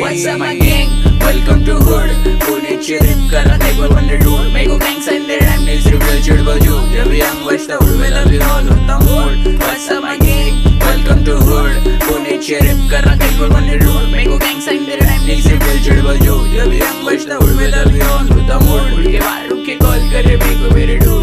What's up my gang? Welcome to hood. Pune चिरिप करा table on the road. Make a gang sign their rhyme needs reveal chirba ju. जब young बचता उड़ में लगी all होता mood. What's up my gang? Welcome to hood. Pune चिरिप करा table on the road. Make a gang sign their rhyme needs reveal chirba ju. जब young बचता उड़ में लगी all होता mood. उड़ के बाहर रुक के call करे मेरे को मेरे dude.